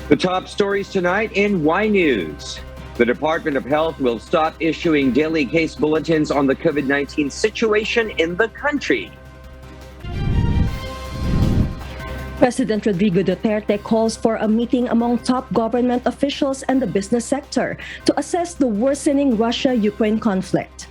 The top stories tonight in Y News. The Department of Health will stop issuing daily case bulletins on the COVID-19 situation in the country. President Rodrigo Duterte calls for a meeting among top government officials and the business sector to assess the worsening Russia-Ukraine conflict.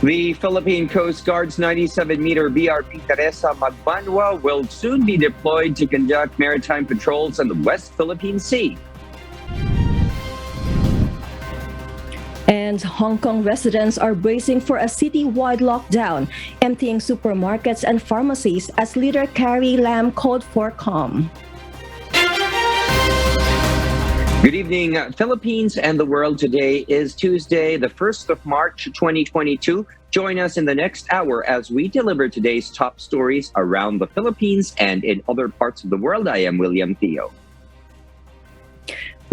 The Philippine Coast Guard's 97-meter BRP Teresa Magbanwa will soon be deployed to conduct maritime patrols in the West Philippine Sea. And Hong Kong residents are bracing for a citywide lockdown, emptying supermarkets and pharmacies as leader Carrie Lam called for calm. Good evening, Philippines and the world. Today is Tuesday, the 1st of March, 2022. Join us in the next hour as we deliver today's top stories around the Philippines and in other parts of the world. I am William Theo.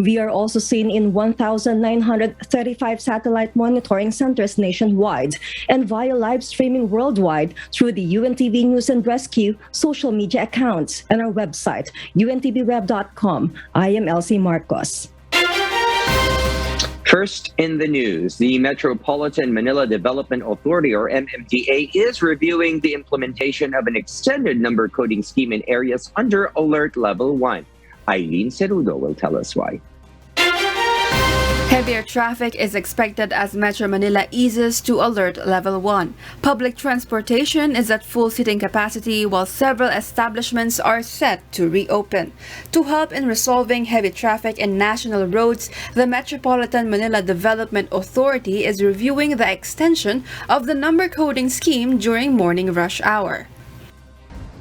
We are also seen in 1,935 satellite monitoring centers nationwide and via live streaming worldwide through the UNTV News and Rescue social media accounts and our website, untvweb.com. I am Elsie Marcos. First in the news, the Metropolitan Manila Development Authority, or MMDA, is reviewing the implementation of an extended number coding scheme in areas under Alert Level 1. Eileen Cerudo will tell us why. Heavier traffic is expected as Metro Manila eases to Alert Level 1. Public transportation is at full seating capacity while several establishments are set to reopen. To help in resolving heavy traffic in national roads, the Metropolitan Manila Development Authority is reviewing the extension of the number coding scheme during morning rush hour.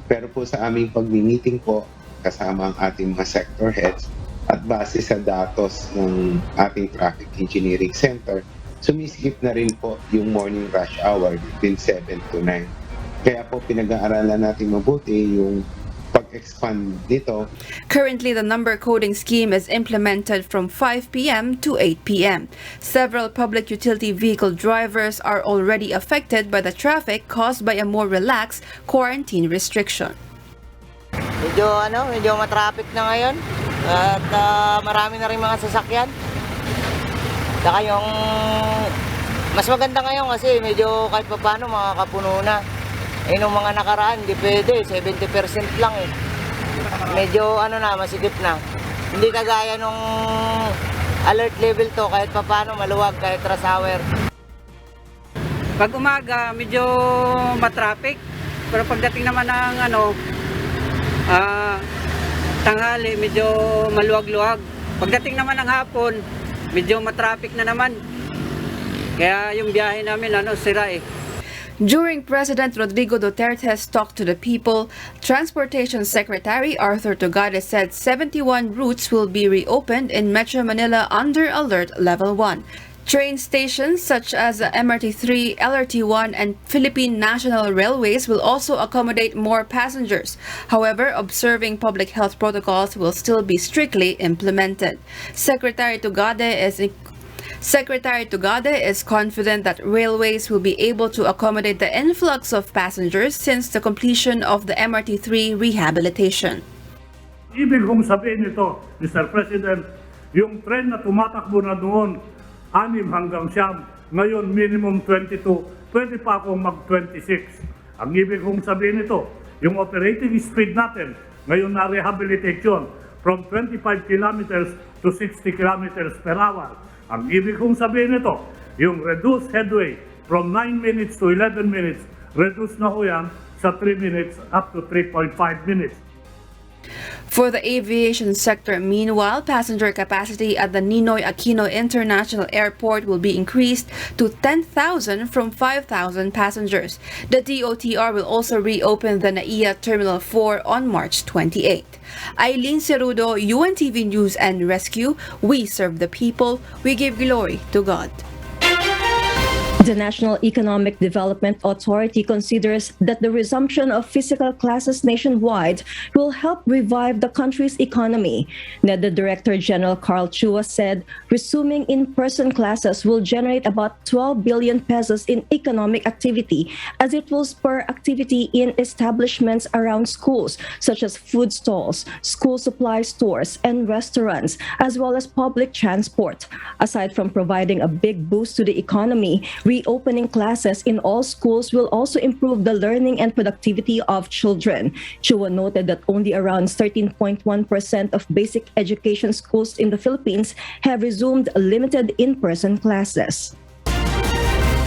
Pero po sa aming pag-meeting po, kasama ang ating mga sector heads at base sa datos ng ating Traffic Engineering Center, sumiskip na rin po yung morning rush hour between 7 to 9. Kaya po pinag-aaralan natin mabuti yung pag-expand dito. Currently, the number coding scheme is implemented from 5 p.m. to 8 p.m. Several public utility vehicle drivers are already affected by the traffic caused by a more relaxed quarantine restriction. Medyo matraffic na ngayon at marami na rin mga sasakyan. Saka yung mas maganda ngayon kasi medyo kahit pa paano makakapuno na. Nung mga nakaraan, hindi pwede, 70% lang eh. Medyo masikip na. Hindi kagaya nung alert level to, kahit pa paano maluwag, kahit rush hour. Pag umaga, medyo matraffic. Pero pagdating naman ng tanghali, medyo maluwag-luwag. Pagdating naman ng hapon, medyo matraffic na naman. Kaya yung biyahe namin, sira eh. During President Rodrigo Duterte's talk to the people, Transportation Secretary Arthur Tugade said 71 routes will be reopened in Metro Manila under Alert Level 1. Train stations such as MRT3, LRT1, and Philippine National Railways will also accommodate more passengers. However, observing public health protocols will still be strictly implemented. Secretary Tugade is confident that railways will be able to accommodate the influx of passengers since the completion of the MRT3 rehabilitation. Ibig kong sabihin ito, Mr. President, yung tren na tumatakbo na noon, 6 hanggang 9, ngayon minimum 22, pwede pa akong mag-26. Ang ibig kong sabihin ito, yung operating speed natin, ngayon na rehabilitation from 25 kilometers to 60 kilometers per hour. Ang ibig kong sabihin ito, yung reduced headway from 9 minutes to 11 minutes, reduce na ho yan sa 3 minutes up to 3.5 minutes. For the aviation sector, meanwhile, passenger capacity at the Ninoy Aquino International Airport will be increased to 10,000 from 5,000 passengers. The DOTR will also reopen the NAIA Terminal 4 on March 28. Eileen Cerudo, UNTV News and Rescue. We serve the people. We give glory to God. The National Economic Development Authority considers that the resumption of physical classes nationwide will help revive the country's economy. NEDA Director General Carl Chua said resuming in-person classes will generate about 12 billion pesos in economic activity, as it will spur activity in establishments around schools, such as food stalls, school supply stores, and restaurants, as well as public transport. Aside from providing a big boost to the economy, reopening classes in all schools will also improve the learning and productivity of children. Chua noted that only around 13.1% of basic education schools in the Philippines have resumed limited in-person classes.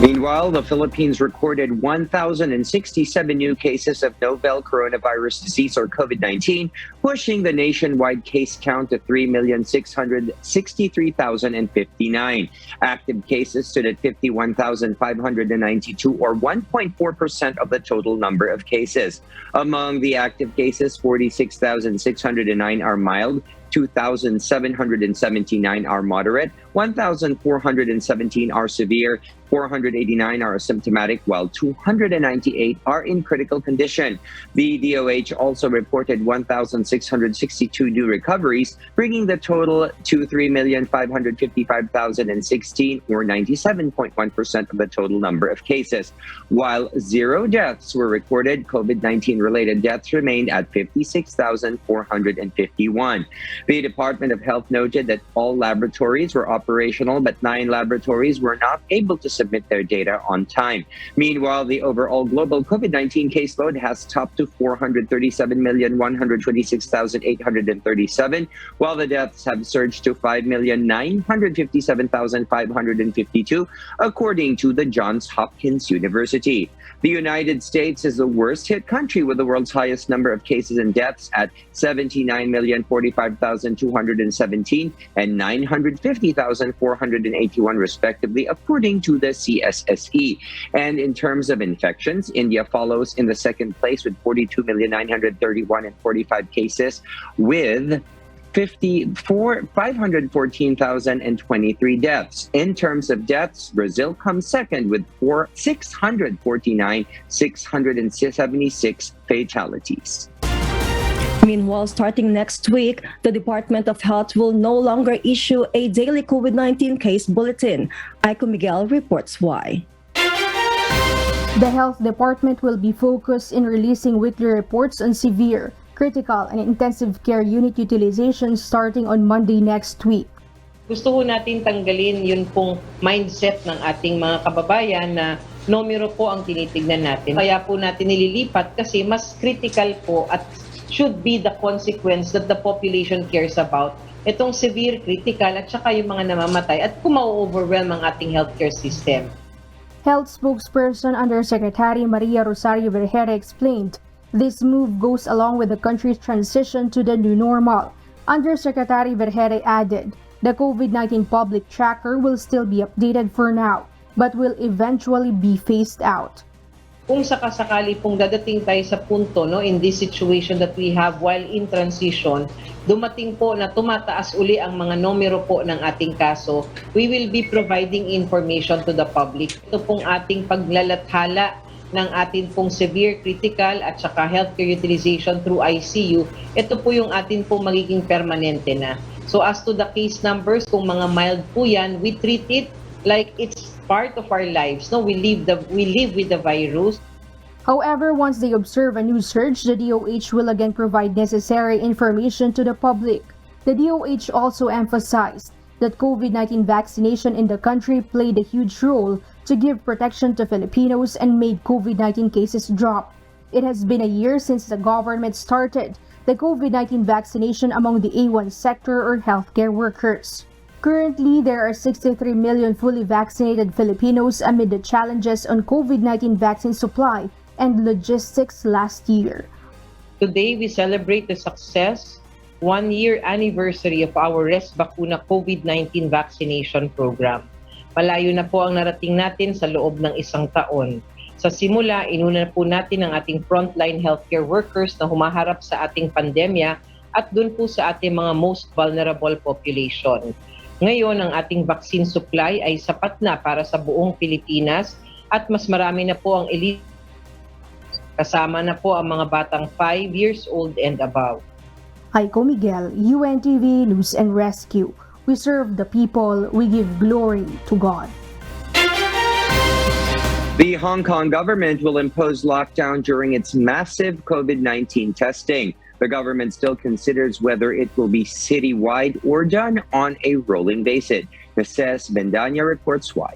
Meanwhile, the Philippines recorded 1,067 new cases of novel coronavirus disease or COVID-19, pushing the nationwide case count to 3,663,059. Active cases stood at 51,592 or 1.4% of the total number of cases. Among the active cases, 46,609 are mild, 2,779 are moderate, 1,417 are severe, 489 are asymptomatic, while 298 are in critical condition. The DOH also reported 1,662 new recoveries, bringing the total to 3,555,016 or 97.1% of the total number of cases. While 0 deaths were recorded, COVID-19 related deaths remained at 56,451. The Department of Health noted that all laboratories were operational, but 9 laboratories were not able to submit their data on time. Meanwhile, the overall global COVID-19 caseload has topped to 437,126,837, while the deaths have surged to 5,957,552, according to the Johns Hopkins University. The United States is the worst hit country with the world's highest number of cases and deaths at 79,045,217 and 950,481 respectively, according to the CSSE. And in terms of infections, India follows in the second place with 42,931,045 cases with 514,023 deaths. In terms of deaths, Brazil comes second with 649,676 fatalities. Meanwhile, starting next week, the Department of Health will no longer issue a daily COVID-19 case bulletin. Aiko Miguel reports why. The Health Department will be focused in releasing weekly reports on severe, critical, and intensive care unit utilization starting on Monday next week. Gusto ko natin tanggalin yun pong mindset ng ating mga kababayan na numero po ang tinitignan natin. Kaya po natin nililipat kasi mas critical po at should be the consequence that the population cares about. Itong severe, critical, at saka yung mga namamatay at kung ma-overwhelm ang ating healthcare system. Health spokesperson Undersecretary Maria Rosario Vergere explained, this move goes along with the country's transition to the new normal. Undersecretary Vergere added, the COVID-19 public tracker will still be updated for now, but will eventually be phased out. Kung sakasakali pong dadating tayo sa punto in this situation that we have while in transition, dumating po na tumataas uli ang mga numero po ng ating kaso, we will be providing information to the public. Ito pong ating paglalathala ng atin pong severe, critical at saka healthcare utilization through ICU, ito po yung atin pong magiging permanente na. So as to the case numbers, kung mga mild po yan, we treat it like it's part of our lives. No, we live with the virus. However, once they observe a new surge, the DOH will again provide necessary information to the public. The DOH also emphasized that COVID-19 vaccination in the country played a huge role to give protection to Filipinos and made COVID-19 cases drop. It has been a year since the government started the COVID-19 vaccination among the A1 sector or healthcare workers. Currently, there are 63 million fully vaccinated Filipinos amid the challenges on COVID-19 vaccine supply and logistics last year. Today, we celebrate the success 1-year anniversary of our Res Vacuna COVID-19 vaccination program. Malayo na po ang narating natin sa loob ng 1 taon. Sa simula, inuna po natin ang ating frontline healthcare workers na humaharap sa ating pandemya at dun po sa ating mga most vulnerable population. Ngayon, ang ating vaccine supply ay sapat na para sa buong Pilipinas at mas marami na po ang elite. Kasama na po ang mga batang 5 years old and above. Aiko Miguel, UNTV News and Rescue. We serve the people, we give glory to God. The Hong Kong government will impose lockdown during its massive COVID-19 testing. The government still considers whether it will be citywide or done on a rolling basis. Mrs. Bendanya reports why.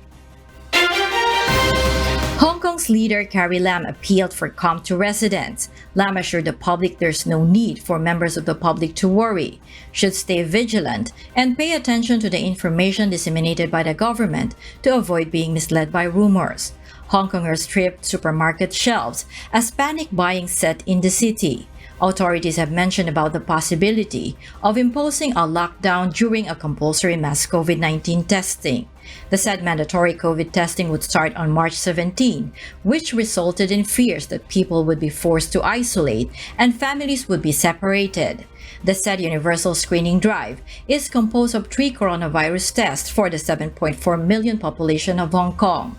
Hong Kong's leader Carrie Lam appealed for calm to residents. Lam assured the public there's no need for members of the public to worry, should stay vigilant, and pay attention to the information disseminated by the government to avoid being misled by rumors. Hong Kongers stripped supermarket shelves as panic buying set in the city. Authorities have mentioned about the possibility of imposing a lockdown during a compulsory mass COVID-19 testing. The said mandatory COVID testing would start on March 17, which resulted in fears that people would be forced to isolate and families would be separated. The said universal screening drive is composed of 3 coronavirus tests for the 7.4 million population of Hong Kong.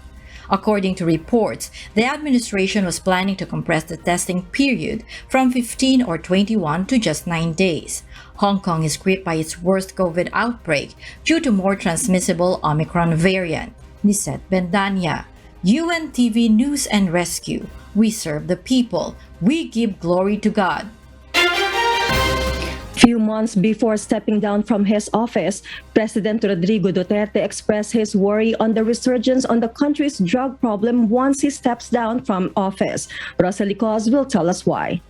According to reports, the administration was planning to compress the testing period from 15 or 21 to just 9 days. Hong Kong is gripped by its worst COVID outbreak due to more transmissible Omicron variant. Nisette Bendanya, UNTV News and Rescue. We serve the people. We give glory to God. Few months before stepping down from his office, President Rodrigo Duterte expressed his worry on the resurgence on the country's drug problem once he steps down from office. Rosalie Cos will tell us why.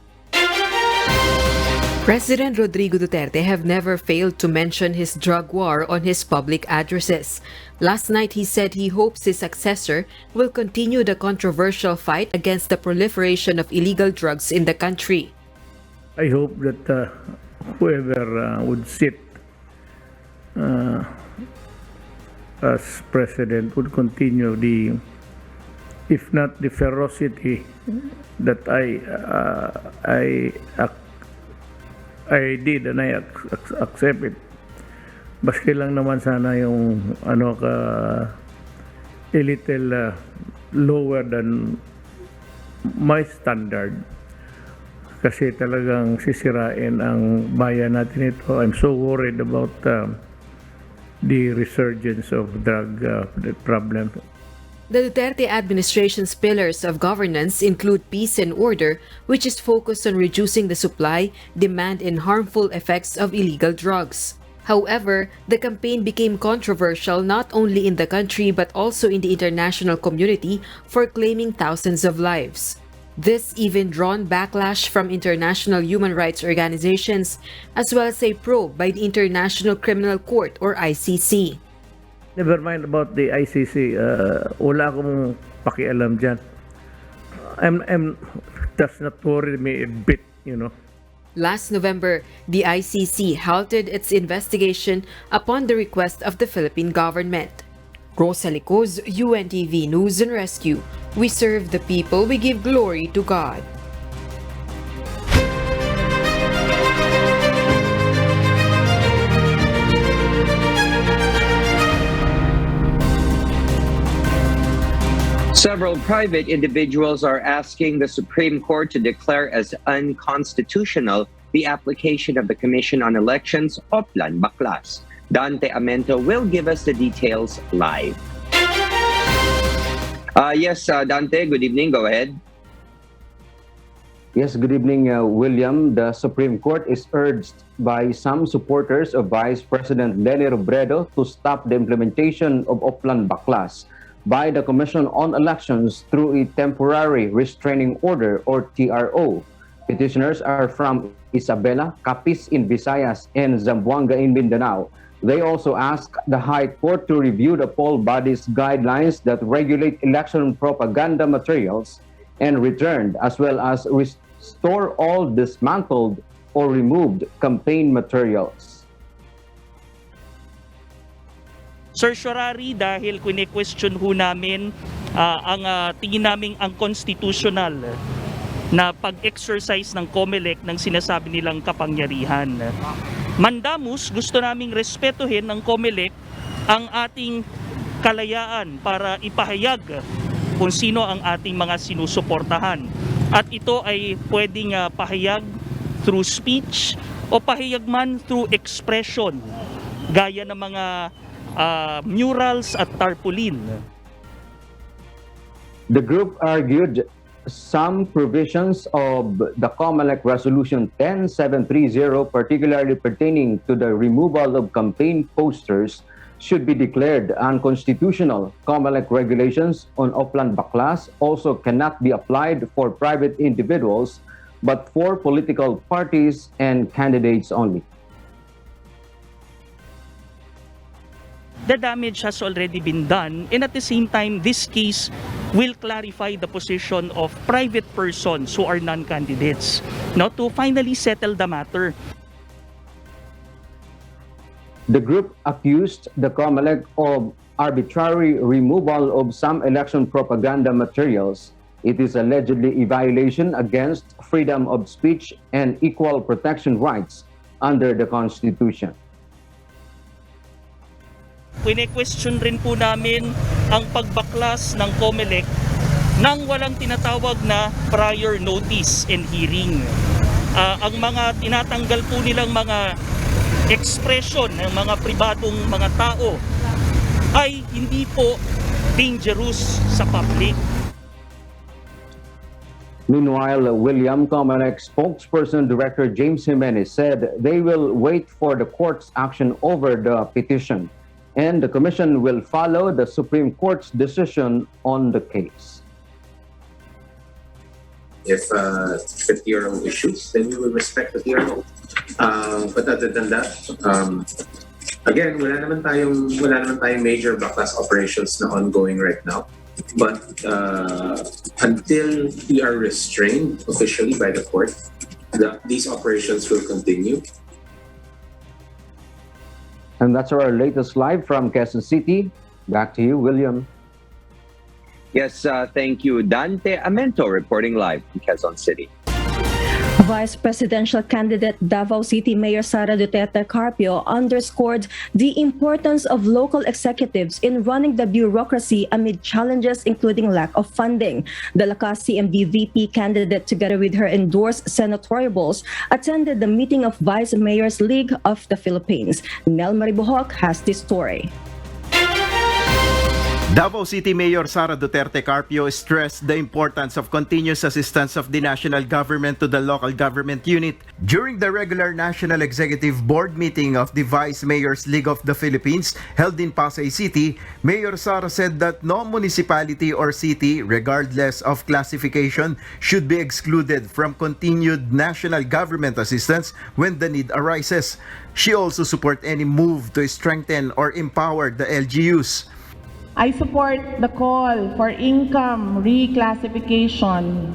President Rodrigo Duterte have never failed to mention his drug war on his public addresses. Last night he said he hopes his successor will continue the controversial fight against the proliferation of illegal drugs in the country. I hope that whoever would sit as president would continue if not the ferocity that I did and I accept it. Baski lang naman sana yung a little lower than my standard. Kasi talagang sisirain ang bayan natin ito. I'm so worried about the resurgence of drug problem. The Duterte administration's pillars of governance include peace and order, which is focused on reducing the supply, demand, and harmful effects of illegal drugs. However, the campaign became controversial not only in the country but also in the international community for claiming thousands of lives. This even drawn backlash from international human rights organizations as well as a probe by the International Criminal Court or ICC. Never mind about the ICC. Wala akong pakialam dyan. Does not worry me a bit, you know. Last November, the ICC halted its investigation upon the request of the Philippine government. Rosalie Cos, UNTV News and Rescue. We serve the people, we give glory to God. Several private individuals are asking the Supreme Court to declare as unconstitutional the application of the Commission on Elections, Oplan Baklas. Dante Amento will give us the details live. Yes, Dante, good evening. Go ahead. Yes, good evening, William. The Supreme Court is urged by some supporters of Vice President Leni Robredo to stop the implementation of Oplan Baklas by the Commission on Elections through a temporary restraining order or TRO. Petitioners are from Isabela, Capiz in Visayas, and Zamboanga in Mindanao. They also ask the High Court to review the poll body's guidelines that regulate election propaganda materials and returned, as well as restore all dismantled or removed campaign materials. Certiorari dahil kine-question ho namin ang tingin naming unconstitutional na pag-exercise ng COMELEC ng sinasabi nilang kapangyarihan. Mandamus, gusto naming respetuhin ng COMELEC ang ating kalayaan para ipahayag kung sino ang ating mga sinusuportahan. At ito ay pwedeng pahayag through speech o pahayag man through expression, gaya ng mga murals at tarpaulin. The group argued some provisions of the COMELEC Resolution 10730, particularly pertaining to the removal of campaign posters, should be declared unconstitutional. COMELEC regulations on Oplan Baklas also cannot be applied for private individuals, but for political parties and candidates only. The damage has already been done, and at the same time, this case will clarify the position of private persons who are non-candidates, to finally settle the matter. The group accused the COMELEC of arbitrary removal of some election propaganda materials. It is allegedly a violation against freedom of speech and equal protection rights under the Constitution. Pine-question rin po namin ang pagbaklas ng COMELEC nang walang tinatawag na prior notice and hearing. Ang mga tinatanggal po nilang mga expression ng mga pribadong mga tao ay hindi po dangerous sa public. Meanwhile, William COMELEC spokesperson Director James Jimenez said they will wait for the court's action over the petition, and the commission will follow the Supreme Court's decision on the case. If there are issues, then we will respect the TRO. But other than that, again, wala naman tayong major backlash operations na ongoing right now. But until we are restrained officially by the court, these operations will continue. And that's our latest live from Quezon City. Back to you, William. Yes, thank you. Dante Amento reporting live from Quezon City. Vice Presidential candidate Davao City Mayor Sara Duterte Carpio underscored the importance of local executives in running the bureaucracy amid challenges including lack of funding. The Lakas CMD VP candidate, together with her endorsed senatorials, attended the meeting of Vice Mayors League of the Philippines. Nel Maribuhok has this story. Davao City Mayor Sara Duterte Carpio stressed the importance of continuous assistance of the national government to the local government unit. During the regular National Executive Board meeting of the Vice Mayors League of the Philippines held in Pasay City, Mayor Sara said that no municipality or city, regardless of classification, should be excluded from continued national government assistance when the need arises. She also supported any move to strengthen or empower the LGUs. I support the call for income reclassification.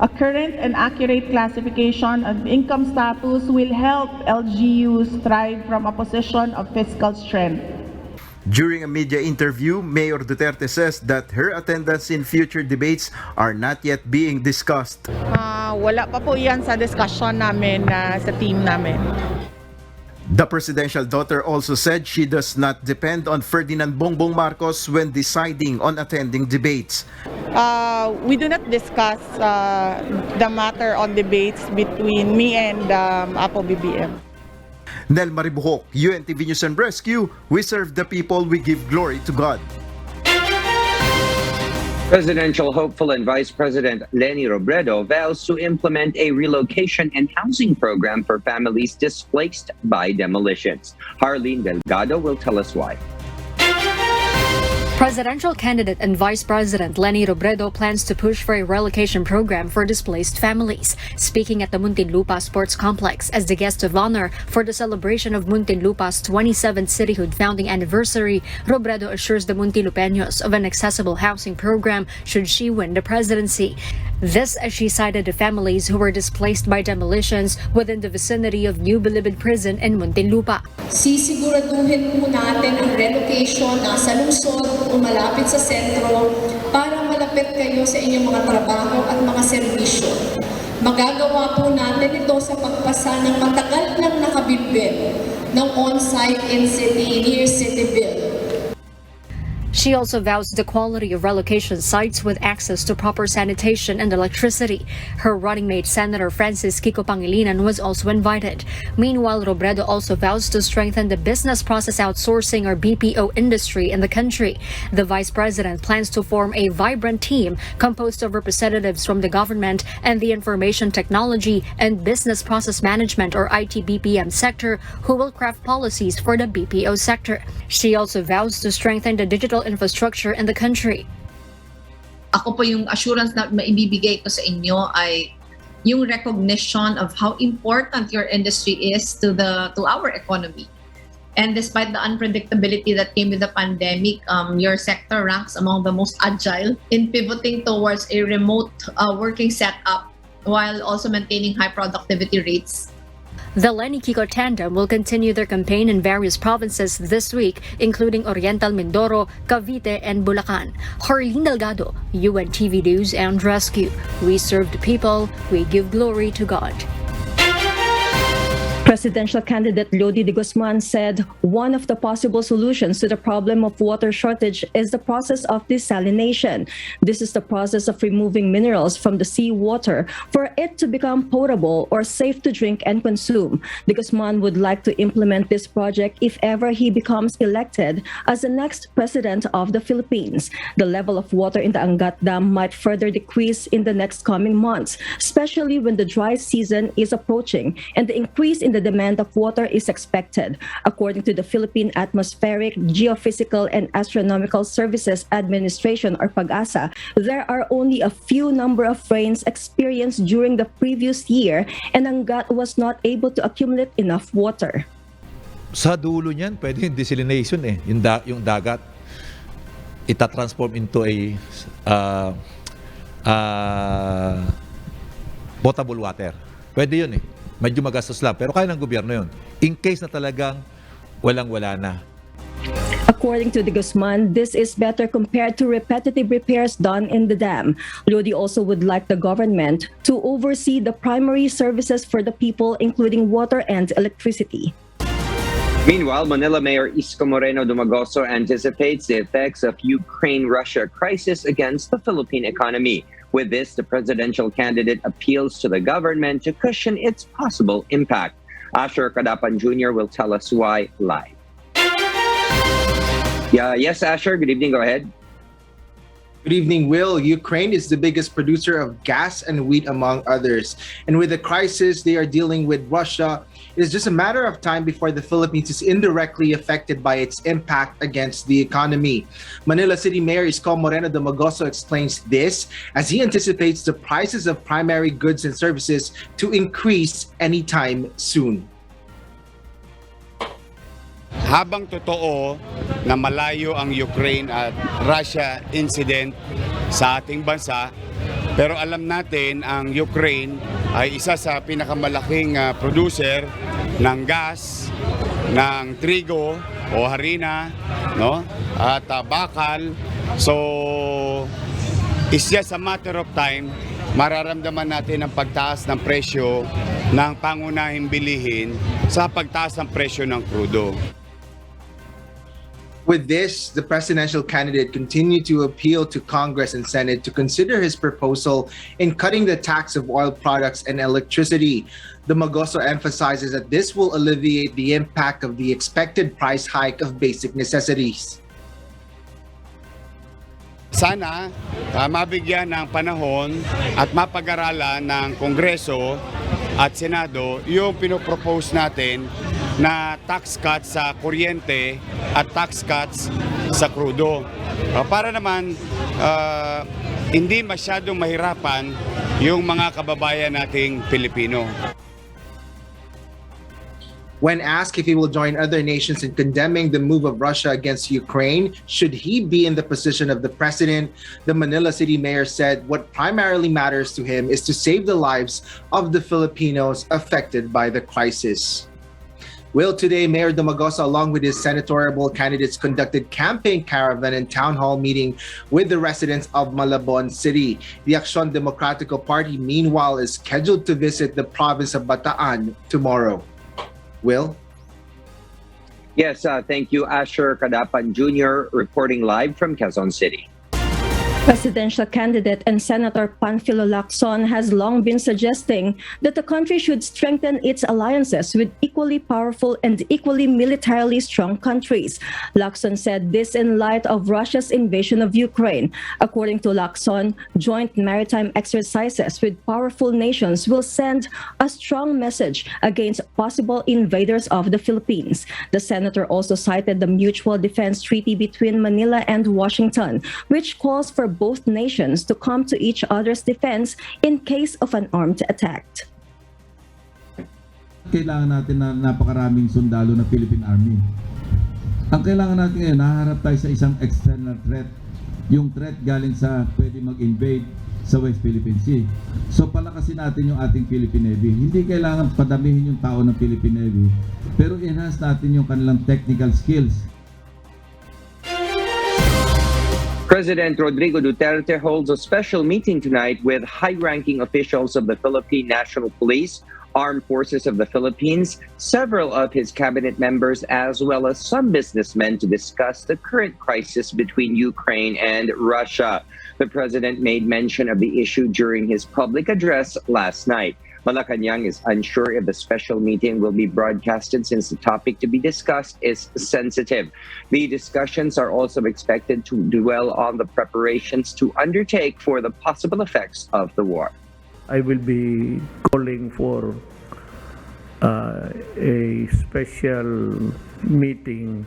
A current and accurate classification of income status will help LGUs thrive from a position of fiscal strength. During a media interview, Mayor Duterte says that her attendance in future debates are not yet being discussed. Wala pa po yan sa discussion namin sa team namin. The presidential daughter also said she does not depend on Ferdinand Bongbong Marcos when deciding on attending debates. We do not discuss the matter on debates between me and Apo BBM. Nel Maribuhok, UNTV News and Rescue. We serve the people, we give glory to God. Presidential hopeful and Vice President Leni Robredo vows to implement a relocation and housing program for families displaced by demolitions. Harleen Delgado will tell us why. Presidential candidate and Vice President Leni Robredo plans to push for a relocation program for displaced families. Speaking at the Muntinlupa Sports Complex as the guest of honor for the celebration of Muntinlupa's 27th cityhood founding anniversary, Robredo assures the Muntinlupeños of an accessible housing program should she win the presidency. This as she cited the families who were displaced by demolitions within the vicinity of New Bilibid Prison in Muntinlupa. Sisiguraduhin po natin ang relocation nasa lungsod o malapit sa sentro para malapit kayo sa inyong mga trabaho at mga serbisyo. Magagawa po natin ito sa pagpasa ng matagal nang nakabitbit ng on-site in-city, near-city bill. She also vows the quality of relocation sites with access to proper sanitation and electricity. Her running mate, Senator Francis Kiko Pangilinan, was also invited. Meanwhile, Robredo also vows to strengthen the business process outsourcing or BPO industry in the country. The vice president plans to form a vibrant team composed of representatives from the government and the information technology and business process management or IT-BPM sector who will craft policies for the BPO sector. She also vows to strengthen the digital infrastructure in the country. Ako po yung assurance na maibibigay ko sa inyo ay yung recognition of how important your industry is to our economy. And despite the unpredictability that came with the pandemic, your sector ranks among the most agile in pivoting towards a remote working setup while also maintaining high productivity rates. The Lenny Kiko tandem will continue their campaign in various provinces this week, including Oriental Mindoro, Cavite, and Bulacan. Harleen Delgado, UNTV News and Rescue. We serve the people, we give glory to God. Presidential candidate Lodi de Guzman said one of the possible solutions to the problem of water shortage is the process of desalination. This is the process of removing minerals from the seawater for it to become potable or safe to drink and consume. De Guzman would like to implement this project if ever he becomes elected as the next president of the Philippines. The level of water in the Angat Dam might further decrease in the next coming months, especially when the dry season is approaching and the increase in the demand of water is expected. According to the Philippine Atmospheric, Geophysical and Astronomical Services Administration or PAGASA, there are only a few number of rains experienced during the previous year and Angat was not able to accumulate enough water. Sa dulo niyan, pwede yung desalination yung dagat itatransform into a potable water. Pwede yun Medyo magastos lang, pero kaya ng gobyerno yun. In case na talagang walang-wala na. According to de Guzman, this is better compared to repetitive repairs done in the dam. Lodi also would like the government to oversee the primary services for the people, including water and electricity. Meanwhile, Manila Mayor Isko Moreno Dumagoso anticipates the effects of Ukraine-Russia crisis against the Philippine economy. With this, the presidential candidate appeals to the government to cushion its possible impact. Asher Kadapan Jr. will tell us why live. Yes, Asher, good evening. Go ahead. Good evening, Will. Ukraine is the biggest producer of gas and wheat, among others. And with the crisis they are dealing with Russia, it is just a matter of time before the Philippines is indirectly affected by its impact against the economy. Manila City Mayor Isko Moreno Dumagoso explains this as he anticipates the prices of primary goods and services to increase anytime soon. Habang totoo na malayo ang Ukraine at Russia incident sa ating bansa, pero alam natin ang Ukraine ay isa sa pinakamalaking producer ng gas, ng trigo o harina, at bakal. So, it's just a matter of time, mararamdaman natin ang pagtaas ng presyo ng pangunahing bilihin sa pagtaas ng presyo ng crudo. With this, the presidential candidate continued to appeal to Congress and Senate to consider his proposal in cutting the tax of oil products and electricity. Dumagoso emphasizes that this will alleviate the impact of the expected price hike of basic necessities. Sana mabigyan ng panahon at mapag-aralan ng Kongreso at Senado yung pinopropose natin na tax cuts sa kuryente at tax cuts sa crudo. Para naman hindi masyadong mahirapan yung mga kababayan nating Pilipino. When asked if he will join other nations in condemning the move of Russia against Ukraine, should he be in the position of the president, the Manila City Mayor said what primarily matters to him is to save the lives of the Filipinos affected by the crisis. Will, today, Mayor Dumagosa, along with his senatorial candidates, conducted campaign caravan and town hall meeting with the residents of Malabon City. The Aksyon Demokratiko Party, meanwhile, is scheduled to visit the province of Bataan tomorrow. Will? Yes, thank you, Asher Kadapan Jr., reporting live from Quezon City. Presidential candidate and Senator Panfilo Lacson has long been suggesting that the country should strengthen its alliances with equally powerful and equally militarily strong countries. Lacson said this in light of Russia's invasion of Ukraine. According to Lacson, joint maritime exercises with powerful nations will send a strong message against possible invaders of the Philippines. The senator also cited the Mutual Defense Treaty between Manila and Washington, which calls for both nations to come to each other's defense in case of an armed attack. Kailangan natin na napakaraming sundalo na Philippine Army. Ang kailangan natin ngayon, naharap tayo sa isang external threat. Yung threat galing sa pwede mag-invade sa West Philippine Sea. So palakasin natin yung ating Philippine Navy. Hindi kailangan padamihin yung tao ng Philippine Navy, pero enhance natin yung kanilang technical skills. President Rodrigo Duterte holds a special meeting tonight with high-ranking officials of the Philippine National Police, Armed Forces of the Philippines, several of his cabinet members, as well as some businessmen to discuss the current crisis between Ukraine and Russia. The president made mention of the issue during his public address last night. Malacanang is unsure if the special meeting will be broadcasted since the topic to be discussed is sensitive. The discussions are also expected to dwell on the preparations to undertake for the possible effects of the war. I will be calling for a special meeting.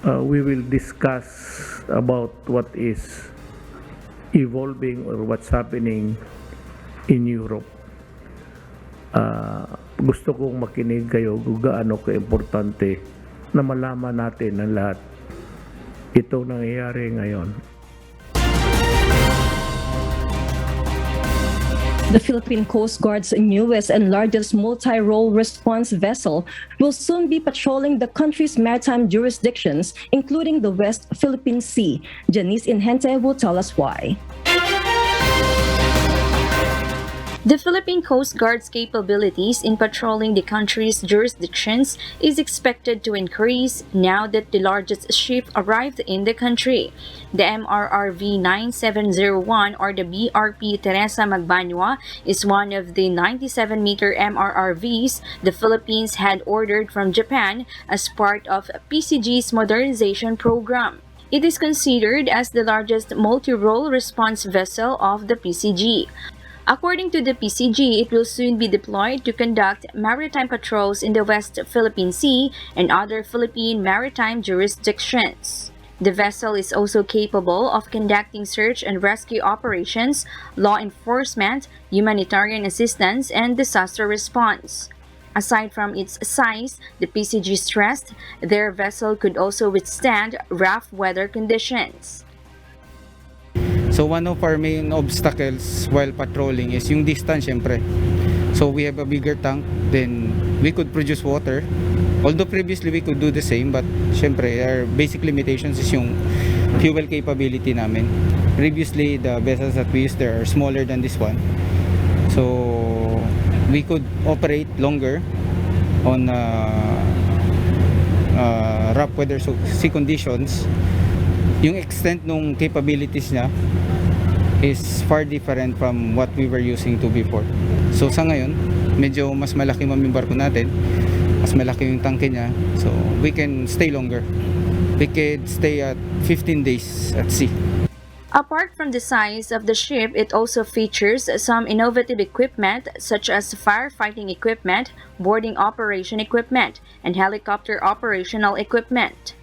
We will discuss about what is evolving or what's happening in Europe. Gusto kong makinig kayo kung gaano ka-importante na malaman natin ang lahat ito nangyayari ngayon. The Philippine Coast Guard's newest and largest multi-role response vessel will soon be patrolling the country's maritime jurisdictions, including the West Philippine Sea. Janice Inhente will tell us why. The Philippine Coast Guard's capabilities in patrolling the country's jurisdictions is expected to increase now that the largest ship arrived in the country. The MRRV 9701 or the BRP Teresa Magbanua is one of the 97-meter MRRVs the Philippines had ordered from Japan as part of PCG's modernization program. It is considered as the largest multi-role response vessel of the PCG. According to the PCG, it will soon be deployed to conduct maritime patrols in the West Philippine Sea and other Philippine maritime jurisdictions. The vessel is also capable of conducting search and rescue operations, law enforcement, humanitarian assistance, and disaster response. Aside from its size, the PCG stressed their vessel could also withstand rough weather conditions. So one of our main obstacles while patrolling is yung distance, syempre. So we have a bigger tank, then we could produce water. Although previously we could do the same, but syempre our basic limitations is yung fuel capability namin. Previously, the vessels that we used there are smaller than this one. So we could operate longer on rough weather sea conditions. Yung extent ng capabilities niya is far different from what we were using to before. So sa ngayon, medyo mas malaki yung barko natin, mas malaki yung tangke niya, so we can stay longer. We could stay at 15 days at sea. Apart from the size of the ship, it also features some innovative equipment such as firefighting equipment, boarding operation equipment, and helicopter operational equipment.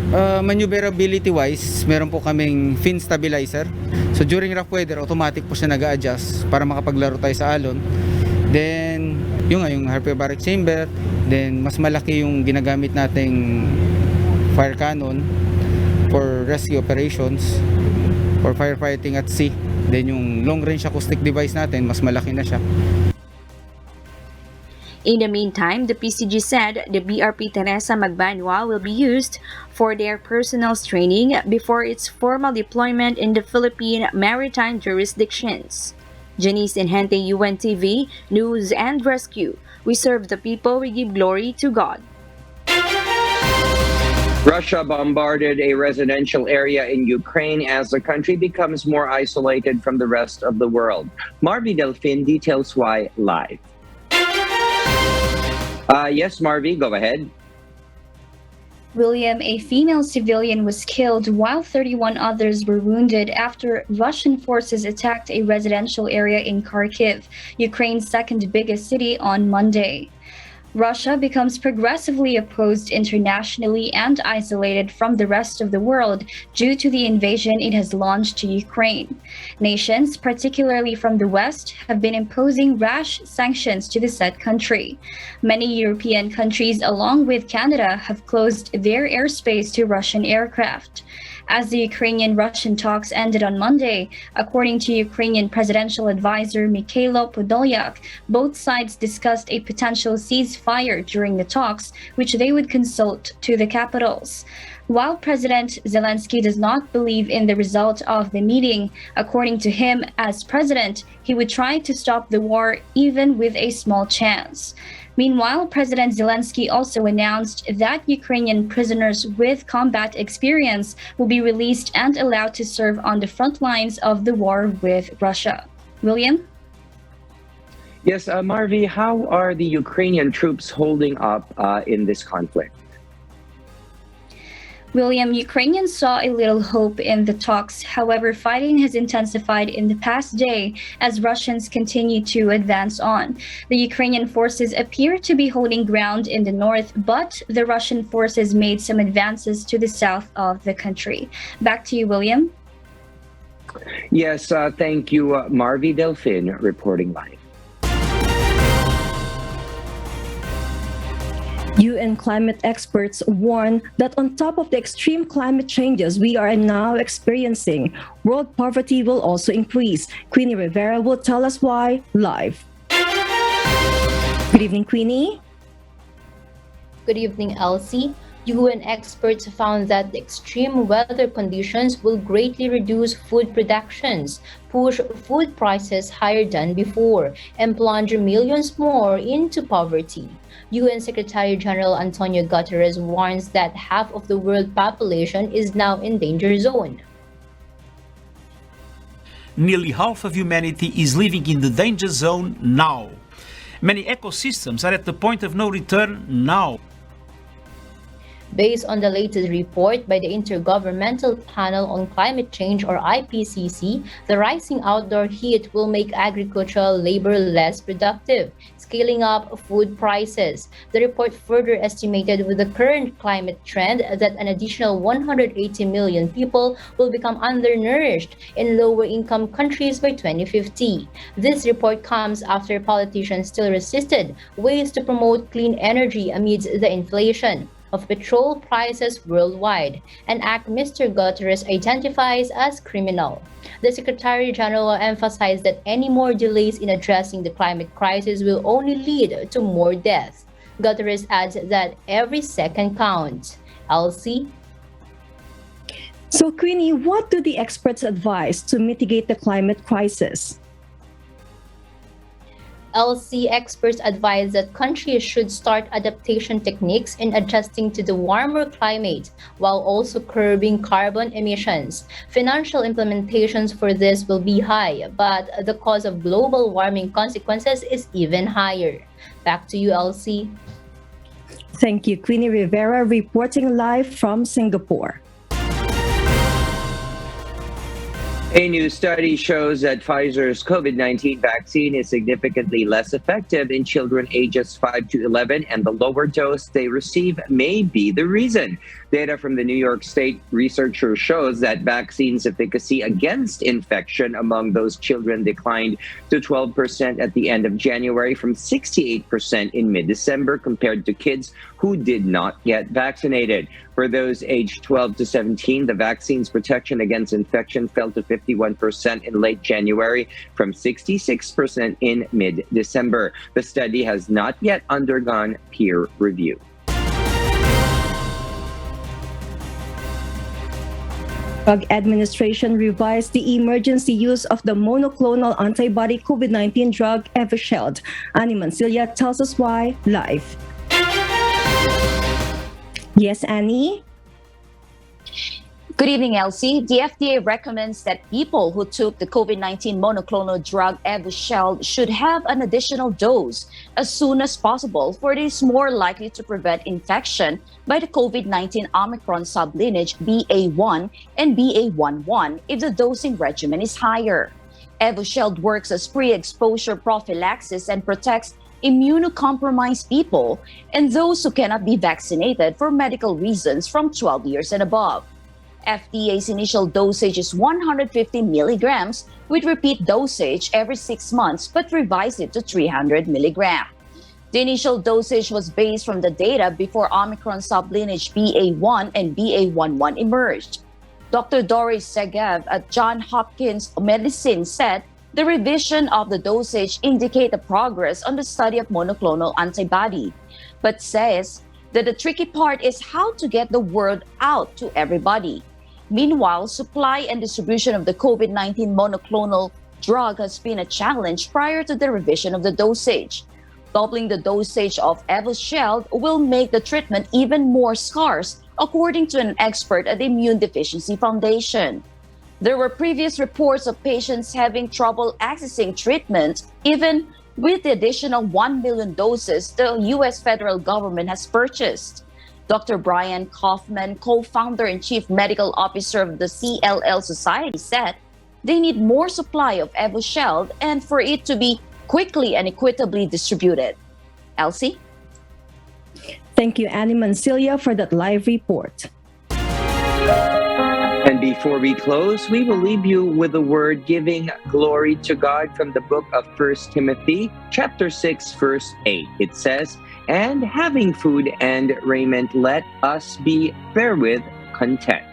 Maneuverability wise, meron po kaming fin stabilizer. So during rough weather, automatic po siya nag-a-adjust para makapaglaro tayo sa alon. Then, yung hyperbaric chamber, then mas malaki yung ginagamit nating fire cannon for rescue operations, for firefighting at sea. Then yung long range acoustic device natin, mas malaki na siya. In the meantime, the PCG said the BRP Teresa Magbanua will be used for their personnel training before its formal deployment in the Philippine maritime jurisdictions. Janice Inhente, UNTV, News and Rescue. We serve the people, we give glory to God. Russia bombarded a residential area in Ukraine as the country becomes more isolated from the rest of the world. Marvy Delfin details why live. Yes, Marvy, go ahead. William, a female civilian, was killed while 31 others were wounded after Russian forces attacked a residential area in Kharkiv, Ukraine's second biggest city, on Monday. Russia becomes progressively opposed internationally and isolated from the rest of the world due to the invasion it has launched to Ukraine. Nations, particularly from the West, have been imposing rash sanctions to the said country. Many European countries, along with Canada, have closed their airspace to Russian aircraft. As the Ukrainian-Russian talks ended on Monday, according to Ukrainian presidential advisor Mikhailo Podolyak, both sides discussed a potential ceasefire during the talks, which they would consult to the capitals. While President Zelensky does not believe in the result of the meeting, according to him, as president, he would try to stop the war even with a small chance. Meanwhile, President Zelensky also announced that Ukrainian prisoners with combat experience will be released and allowed to serve on the front lines of the war with Russia. William? Yes, Marvy, how are the Ukrainian troops holding up in this conflict? William, Ukrainians saw a little hope in the talks. However, fighting has intensified in the past day as Russians continue to advance on. The Ukrainian forces appear to be holding ground in the north, but the Russian forces made some advances to the south of the country. Back to you, William. Yes, thank you, Marvy Delfin, reporting live. UN climate experts warn that on top of the extreme climate changes we are now experiencing, world poverty will also increase. Queenie Rivera will tell us why live. Good evening, Queenie. Good evening, Elsie. UN experts found that the extreme weather conditions will greatly reduce food productions, push food prices higher than before, and plunge millions more into poverty. UN Secretary General Antonio Guterres warns that half of the world population is now in danger zone. Nearly half of humanity is living in the danger zone now. Many ecosystems are at the point of no return now. Based on the latest report by the Intergovernmental Panel on Climate Change, or IPCC, the rising outdoor heat will make agricultural labor less productive, scaling up food prices. The report further estimated with the current climate trend that an additional 180 million people will become undernourished in lower-income countries by 2050. This report comes after politicians still resisted ways to promote clean energy amidst the inflation of petrol prices worldwide, an act Mr. Guterres identifies as criminal. The Secretary General emphasized that any more delays in addressing the climate crisis will only lead to more deaths. Guterres adds that every second counts. Elsie? So, Queenie, what do the experts advise to mitigate the climate crisis? LC experts advise that countries should start adaptation techniques in adjusting to the warmer climate while also curbing carbon emissions. Financial implementations for this will be high, but the cause of global warming consequences is even higher. Back to you, LC. Thank you, Queenie Rivera, reporting live from Singapore. A new study shows that Pfizer's COVID-19 vaccine is significantly less effective in children ages 5 to 11, and the lower dose they receive may be the reason. Data from the New York State researcher shows that vaccines' efficacy against infection among those children declined to 12% at the end of January from 68% in mid-December compared to kids who did not get vaccinated. For those aged 12 to 17, the vaccine's protection against infection fell to 51% in late January from 66% in mid-December. The study has not yet undergone peer review. Drug Administration revised the emergency use of the monoclonal antibody COVID-19 drug Evusheld. Annie Mancilia tells us why live. Yes, Annie? Good evening, Elsie. The FDA recommends that people who took the COVID-19 monoclonal drug Evusheld should have an additional dose as soon as possible, for it is more likely to prevent infection by the COVID-19 Omicron sublineage BA1 and BA11 if the dosing regimen is higher. Evusheld works as pre-exposure prophylaxis and protects immunocompromised people and those who cannot be vaccinated for medical reasons from 12 years and above. FDA's initial dosage is 150 milligrams with repeat dosage every 6 months, but revised it to 300 milligrams. The initial dosage was based from the data before Omicron sublineage BA1 and BA11 emerged. Dr. Doris Segev at Johns Hopkins Medicine said the revision of the dosage indicate a progress on the study of monoclonal antibody, but says that the tricky part is how to get the word out to everybody. Meanwhile, supply and distribution of the COVID-19 monoclonal drug has been a challenge prior to the revision of the dosage. Doubling the dosage of Evusheld will make the treatment even more scarce, according to an expert at the Immune Deficiency Foundation. There were previous reports of patients having trouble accessing treatment, even with the additional 1 million doses the U.S. federal government has purchased. Dr. Brian Kaufman, co-founder and chief medical officer of the CLL Society, said they need more supply of Evusheld and for it to be quickly and equitably distributed. Elsie? Thank you, Annie Mancilia, for that live report. And before we close, we will leave you with a word giving glory to God from the book of 1 Timothy, chapter 6, verse 8. It says, "And having food and raiment, let us be therewith content."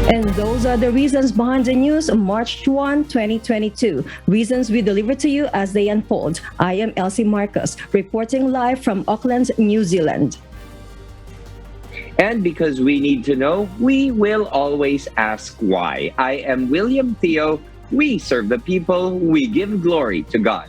And those are the reasons behind the news March 1, 2022. Reasons we deliver to you as they unfold. I am Elsie Marcos, reporting live from Auckland, New Zealand. And because we need to know, we will always ask why. I am William Theo. We serve the people. We give glory to God.